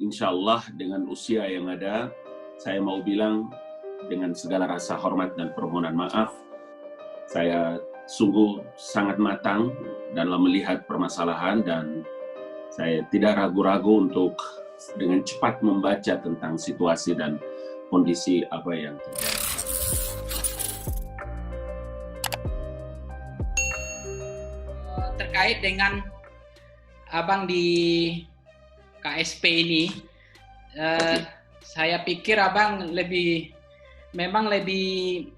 insya Allah dengan usia yang ada, saya mau bilang dengan segala rasa hormat dan permohonan maaf, saya sungguh sangat matang dalam melihat permasalahan dan saya tidak ragu-ragu untuk dengan cepat membaca tentang situasi dan kondisi apa yang terjadi. Terkait dengan Abang di KSP ini, saya pikir Abang memang lebih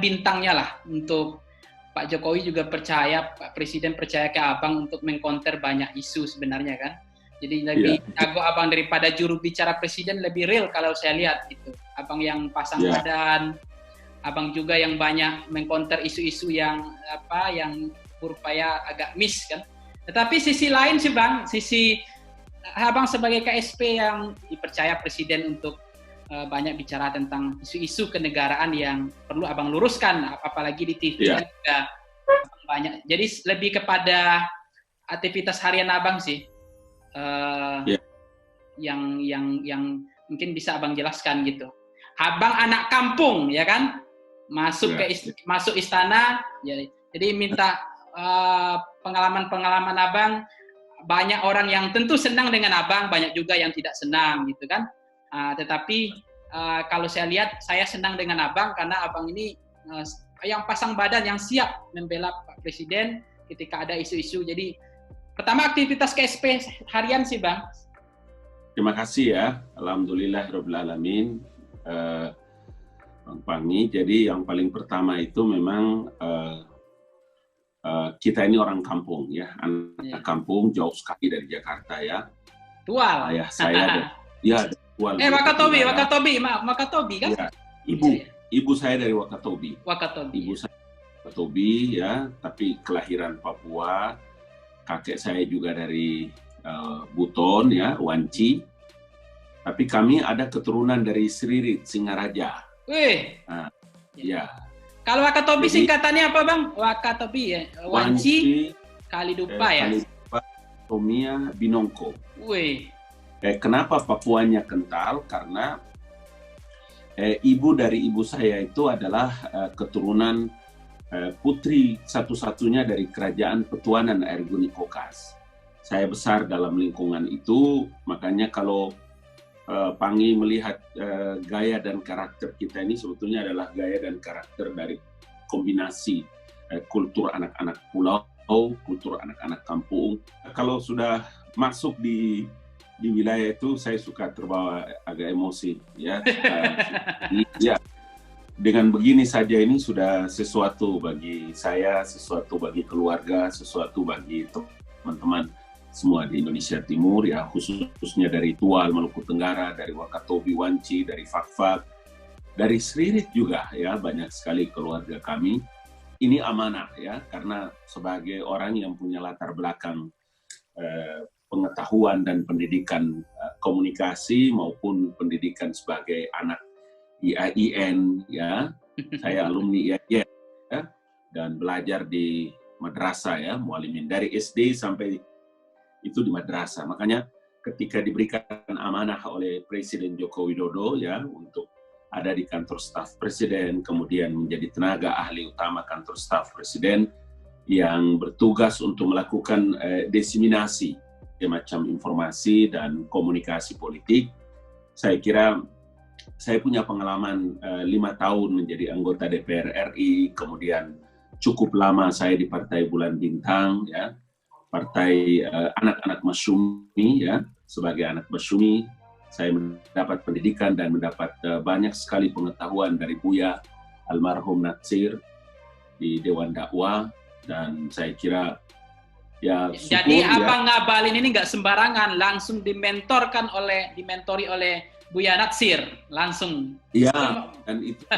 bintangnya lah untuk Pak Jokowi juga percaya, Pak Presiden percaya ke Abang untuk mengcounter banyak isu sebenarnya kan. Jadi lebih jago Abang daripada juru bicara Presiden, lebih real kalau saya lihat itu. Abang yang pasang badan, Abang juga yang banyak mengcounter isu-isu yang berupaya agak miss kan. Tetapi sisi lain sih Bang, sisi Abang sebagai KSP yang dipercaya Presiden untuk banyak bicara tentang isu-isu kenegaraan yang perlu Abang luruskan, apalagi di TV kan juga banyak. Jadi lebih kepada aktivitas harian Abang sih, yang mungkin bisa Abang jelaskan gitu. Abang anak kampung ya kan, masuk istana, jadi minta pengalaman-pengalaman Abang. Banyak orang yang tentu senang dengan Abang, banyak juga yang tidak senang gitu kan. Tetapi kalau saya lihat, saya senang dengan Abang karena Abang ini yang pasang badan, yang siap membela Pak Presiden ketika ada isu-isu. Jadi pertama aktivitas KSP harian sih Bang. Terima kasih ya, alhamdulillahirabbil alamin, Bang Pangi. Jadi yang paling pertama itu memang kita ini orang kampung ya, anak kampung jauh sekali dari Jakarta ya. Tual. Ayah saya Tual. Wakatobi kan? Ya, ibu saya dari Wakatobi. Ibu saya Wakatobi ya, tapi kelahiran Papua. Kakek saya juga dari Buton ya, Wanci. Tapi kami ada keturunan dari Sririt, Singaraja. Wih. Ya. Kalau Wakatobi singkatannya apa Bang? Wakatobi ya, Wanci, Kalidupa ya. Kalidupa, Tomia, Binongko. Wih. Kenapa Papuanya kental? Karena ibu dari ibu saya itu adalah keturunan putri satu-satunya dari kerajaan Petuanan Air Guni Kokas. Saya besar dalam lingkungan itu, makanya kalau Pangi melihat gaya dan karakter kita ini sebetulnya adalah gaya dan karakter dari kombinasi kultur anak-anak pulau, kultur anak-anak kampung. Kalau sudah masuk di wilayah itu, saya suka terbawa agak emosi ya. Dengan begini saja ini sudah sesuatu bagi saya, sesuatu bagi keluarga, sesuatu bagi teman-teman semua di Indonesia Timur ya, khususnya dari Tual, Maluku Tenggara, dari Wakatobi, Wanci, dari Fakfak, dari Sririt juga ya, banyak sekali keluarga kami. Ini amanah ya, karena sebagai orang yang punya latar belakang pengetahuan dan pendidikan komunikasi maupun pendidikan sebagai anak IAIN ya, saya alumni IAIN ya, dan belajar di madrasah ya, mualimin dari SD sampai itu di madrasah. Makanya ketika diberikan amanah oleh Presiden Joko Widodo ya untuk ada di kantor staf Presiden, kemudian menjadi tenaga ahli utama kantor staf Presiden yang bertugas untuk melakukan diseminasi macam informasi dan komunikasi politik. Saya kira saya punya pengalaman 5 tahun menjadi anggota DPR RI, kemudian cukup lama saya di Partai Bulan Bintang ya, Partai anak-anak Masyumi ya, sebagai anak Masyumi saya mendapat pendidikan dan mendapat banyak sekali pengetahuan dari Buya almarhum Natsir di Dewan Dakwah, dan saya kira ya syukur, jadi Abang ngabalin ini nggak sembarangan, langsung dimentori oleh Buya Natsir langsung. Iya, dan itu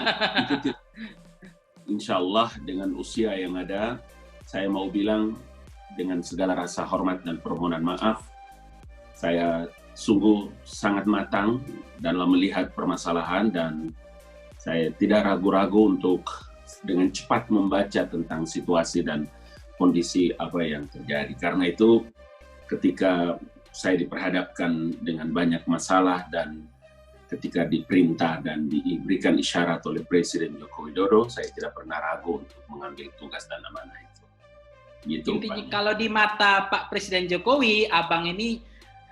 insya Allah dengan usia yang ada, saya mau bilang dengan segala rasa hormat dan permohonan maaf, saya sungguh sangat matang dalam melihat permasalahan dan saya tidak ragu-ragu untuk dengan cepat membaca tentang situasi dan kondisi apa yang terjadi. Karena itu ketika saya diperhadapkan dengan banyak masalah, dan ketika diperintah dan diberikan isyarat oleh Presiden Joko Widodo, saya tidak pernah ragu untuk mengambil tugas dan amanah itu. Gitu, intinya kalau di mata Pak Presiden Jokowi, Abang ini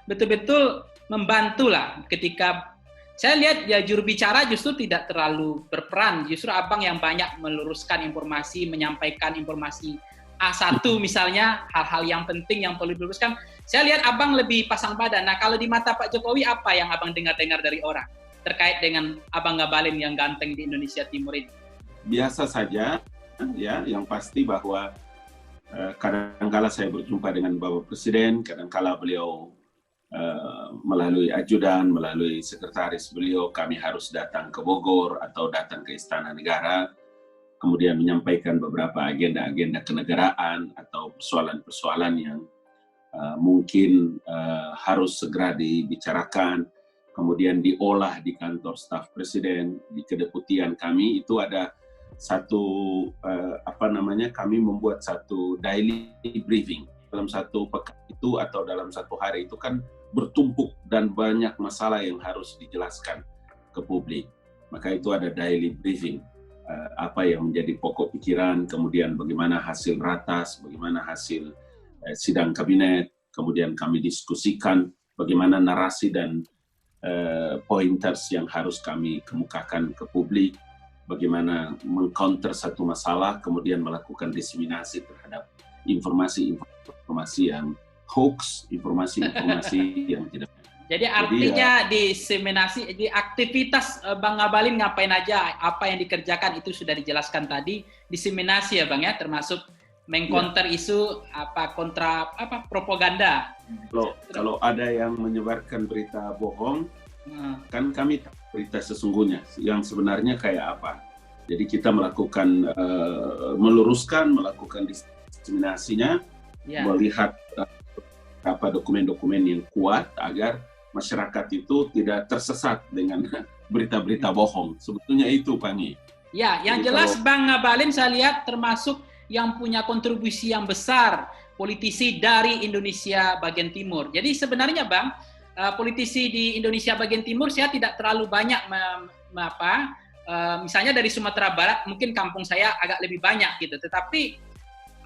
betul-betul membantu lah. Ketika saya lihat ya juru bicara justru tidak terlalu berperan, justru Abang yang banyak meluruskan informasi, menyampaikan informasi A1 misalnya, hal-hal yang penting yang perlu diluruskan. Saya lihat Abang lebih pasang badan. Nah, kalau di mata Pak Jokowi, apa yang Abang dengar-dengar dari orang terkait dengan Abang Ngabalin yang ganteng di Indonesia Timur ini? Biasa saja, ya. Yang pasti bahwa kadang-kala saya berjumpa dengan Bapak Presiden, kadang-kala beliau melalui ajudan, melalui sekretaris beliau, kami harus datang ke Bogor atau datang ke Istana Negara, kemudian menyampaikan beberapa agenda-agenda kenegaraan atau persoalan-persoalan yang mungkin harus segera dibicarakan, kemudian diolah di kantor staf Presiden, di kedeputian kami. Itu ada satu kami membuat satu daily briefing dalam satu pekan itu atau dalam satu hari itu kan bertumpuk dan banyak masalah yang harus dijelaskan ke publik. Maka itu ada daily briefing, apa yang menjadi pokok pikiran, kemudian bagaimana hasil ratas, bagaimana hasil sidang kabinet, kemudian kami diskusikan bagaimana narasi dan pointers yang harus kami kemukakan ke publik, bagaimana mengcounter satu masalah, kemudian melakukan diseminasi terhadap informasi-informasi yang hoax, informasi-informasi yang tidak. Jadi artinya diseminasi, di aktivitas Bang Ngabalin ngapain aja, apa yang dikerjakan itu sudah dijelaskan tadi, diseminasi ya Bang ya, termasuk mengcounter isu propaganda. Kalau ada yang menyebarkan berita bohong, kan kami tahu berita sesungguhnya yang sebenarnya kayak apa. Jadi kita melakukan meluruskan, melakukan diseminasinya, melihat dokumen-dokumen yang kuat agar masyarakat itu tidak tersesat dengan berita-berita bohong. Sebetulnya itu, Pangi. Ya, yang jadi jelas Bang Ngabalin saya lihat termasuk yang punya kontribusi yang besar, politisi dari Indonesia bagian timur. Jadi sebenarnya Bang, politisi di Indonesia bagian timur saya tidak terlalu banyak misalnya dari Sumatera Barat, mungkin kampung saya agak lebih banyak gitu. Tetapi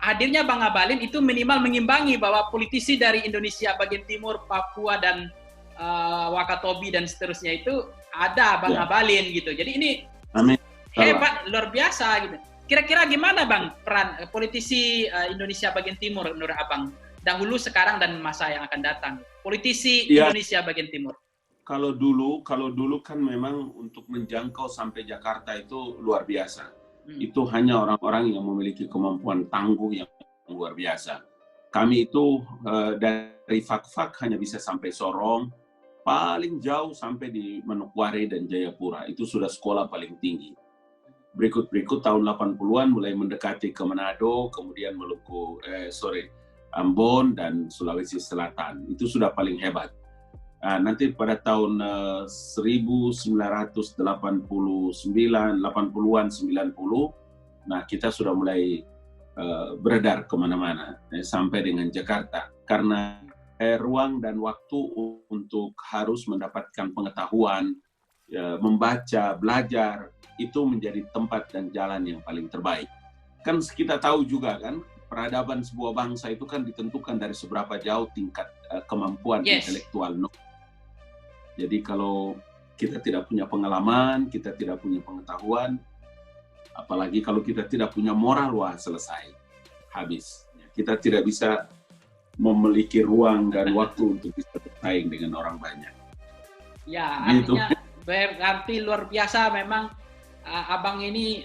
hadirnya Bang Ngabalin itu minimal mengimbangi bahwa politisi dari Indonesia bagian timur, Papua dan Wakatobi dan seterusnya itu ada Bang Ngabalin gitu. Jadi ini hebat, luar biasa gitu. Kira-kira gimana Bang peran politisi Indonesia bagian timur menurut Abang? Dahulu, sekarang, dan masa yang akan datang. Politisi Indonesia bagian timur. Kalau dulu kan memang untuk menjangkau sampai Jakarta itu luar biasa. Itu hanya orang-orang yang memiliki kemampuan tangguh yang luar biasa. Kami itu dari Fak-Fak hanya bisa sampai Sorong, paling jauh sampai di Manokwari dan Jayapura. Itu sudah sekolah paling tinggi. Berikut tahun 80-an mulai mendekati ke Manado, kemudian Ambon dan Sulawesi Selatan. Itu sudah paling hebat. Nanti pada tahun 80-an, 90, nah kita sudah mulai beredar kemana-mana sampai dengan Jakarta. Karena ruang dan waktu untuk harus mendapatkan pengetahuan, membaca, belajar, itu menjadi tempat dan jalan yang paling terbaik. Kan kita tahu juga kan, peradaban sebuah bangsa itu kan ditentukan dari seberapa jauh tingkat kemampuan intelektual. Jadi kalau kita tidak punya pengalaman, kita tidak punya pengetahuan, apalagi kalau kita tidak punya moral, wah selesai, habis. Kita tidak bisa memiliki ruang dan waktu untuk bisa bersaing dengan orang banyak. Ya, artinya berarti luar biasa memang Abang ini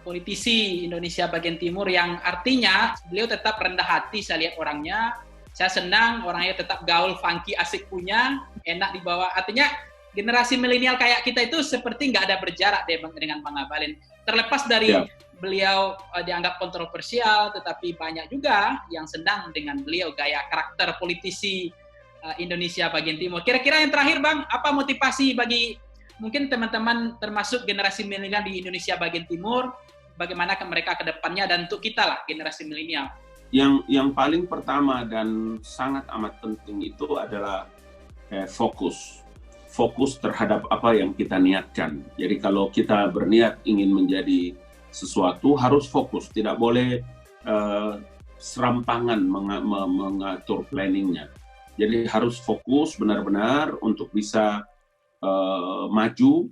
politisi Indonesia bagian timur yang artinya beliau tetap rendah hati, saya lihat orangnya. Saya senang orangnya tetap gaul, funky, asik punya, enak dibawa. Artinya generasi milenial kayak kita itu seperti nggak ada berjarak dengan Bang Ngabalin. Terlepas dari beliau dianggap kontroversial, tetapi banyak juga yang senang dengan beliau, gaya karakter politisi Indonesia bagian timur. Kira-kira yang terakhir Bang, apa motivasi bagi mungkin teman-teman termasuk generasi milenial di Indonesia bagian timur, bagaimana mereka ke depannya dan untuk kita lah generasi milenial? Yang paling pertama dan sangat amat penting itu adalah fokus terhadap apa yang kita niatkan. Jadi kalau kita berniat ingin menjadi sesuatu harus fokus, tidak boleh serampangan mengatur planningnya. Jadi harus fokus benar-benar untuk bisa maju.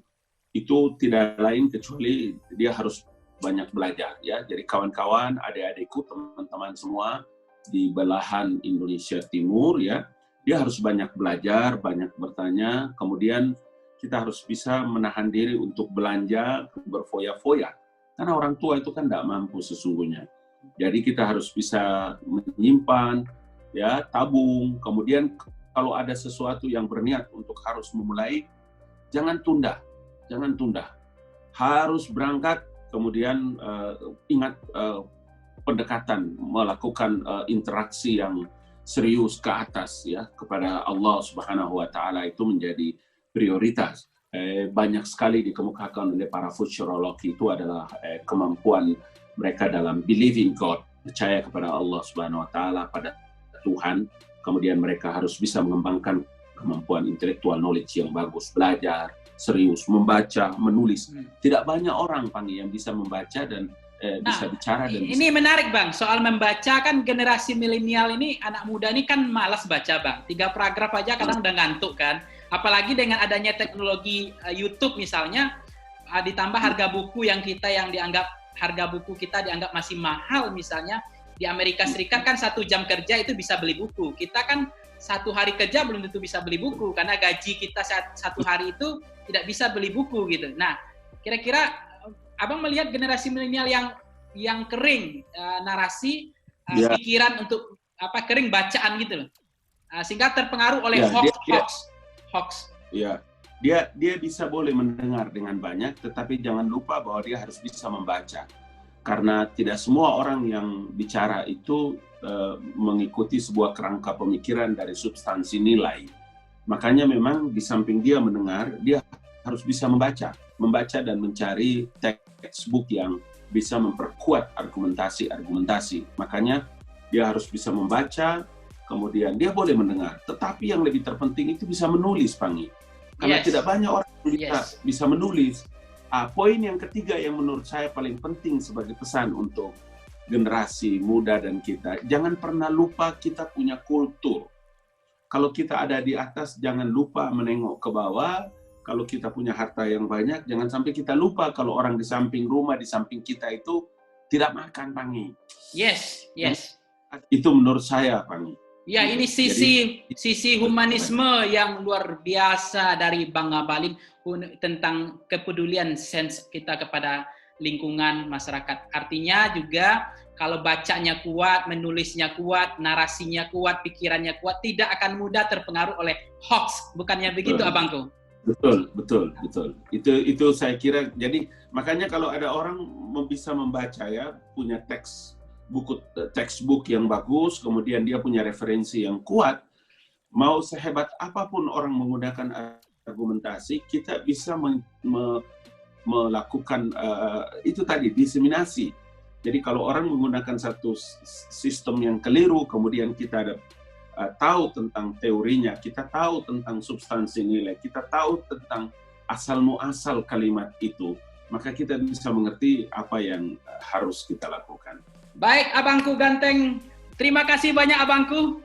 Itu tidak lain kecuali dia harus banyak belajar ya. Jadi kawan-kawan, adik-adikku, teman-teman semua di belahan Indonesia Timur ya, dia harus banyak belajar, banyak bertanya, kemudian kita harus bisa menahan diri untuk belanja berfoya-foya. Karena orang tua itu kan tidak mampu sesungguhnya. Jadi kita harus bisa menyimpan, ya, tabung. Kemudian kalau ada sesuatu yang berniat untuk harus memulai, jangan tunda. Harus berangkat, kemudian ingat pendekatan, melakukan interaksi yang serius ke atas ya kepada Allah Subhanahu wa taala itu menjadi prioritas. Banyak sekali dikemukakan oleh para futurolog itu adalah kemampuan mereka dalam believing God, percaya kepada Allah Subhanahu wa taala, pada Tuhan. Kemudian mereka harus bisa mengembangkan kemampuan intellectual knowledge yang bagus, belajar serius, membaca, menulis. Tidak banyak orang, Pangi, yang bisa membaca dan bisa bicara. Dan ini menarik, Bang. Soal membaca kan generasi milenial ini, anak muda ini kan malas baca, Bang. 3 paragraf aja kadang udah ngantuk kan. Apalagi dengan adanya teknologi YouTube misalnya, ditambah harga buku yang dianggap harga buku kita dianggap masih mahal misalnya. Di Amerika Serikat kan 1 jam kerja itu bisa beli buku. Kita kan 1 hari kerja belum tentu bisa beli buku karena gaji kita 1 hari itu tidak bisa beli buku gitu. Nah, kira-kira Abang melihat generasi milenial yang kering narasi, pikiran untuk kering bacaan gitu loh, sehingga terpengaruh oleh hoax. Ya, dia bisa boleh mendengar dengan banyak, tetapi jangan lupa bahwa dia harus bisa membaca. Karena tidak semua orang yang bicara itu mengikuti sebuah kerangka pemikiran dari substansi nilai. Makanya memang di samping dia mendengar, dia harus bisa membaca dan mencari textbook yang bisa memperkuat argumentasi. Makanya dia harus bisa membaca, kemudian dia boleh mendengar. Tetapi yang lebih terpenting itu bisa menulis, Pangi. Karena tidak banyak orang yang bisa menulis. Poin yang ketiga yang menurut saya paling penting sebagai pesan untuk generasi muda dan kita, jangan pernah lupa kita punya kultur. Kalau kita ada di atas, jangan lupa menengok ke bawah. Kalau kita punya harta yang banyak, jangan sampai kita lupa kalau orang di samping rumah, di samping kita itu tidak makan, Pangi. Yes. Itu menurut saya, Pangi. Ya, ini sisi humanisme yang luar biasa dari Bang Ngabalin tentang kepedulian sense kita kepada lingkungan masyarakat. Artinya juga kalau bacanya kuat, menulisnya kuat, narasinya kuat, pikirannya kuat, tidak akan mudah terpengaruh oleh hoax. Bukannya begitu, Abangku? Betul. Itu saya kira. Jadi makanya kalau ada orang bisa membaca ya, punya textbook yang bagus, kemudian dia punya referensi yang kuat, mau sehebat apapun orang menggunakan argumentasi, kita bisa melakukan itu tadi, diseminasi. Jadi kalau orang menggunakan satu sistem yang keliru, kemudian kita tahu tentang teorinya, kita tahu tentang substansi nilai, kita tahu tentang asal-muasal kalimat itu, maka kita bisa mengerti apa yang harus kita lakukan. Baik, Abangku Ganteng. Terima kasih banyak, Abangku.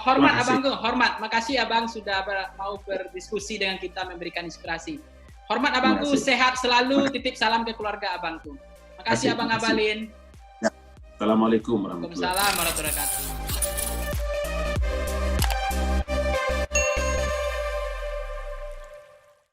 Hormat, Abangku. Hormat. Makasih, Abang, sudah mau berdiskusi dengan kita, memberikan inspirasi. Hormat, Abangku. Sehat selalu. Titip salam ke keluarga Abangku. Makasih, Abang Ngabalin. Assalamualaikum warahmatullahi wabarakatuh. Waalaikumsalam warahmatullahi wabarakatuh.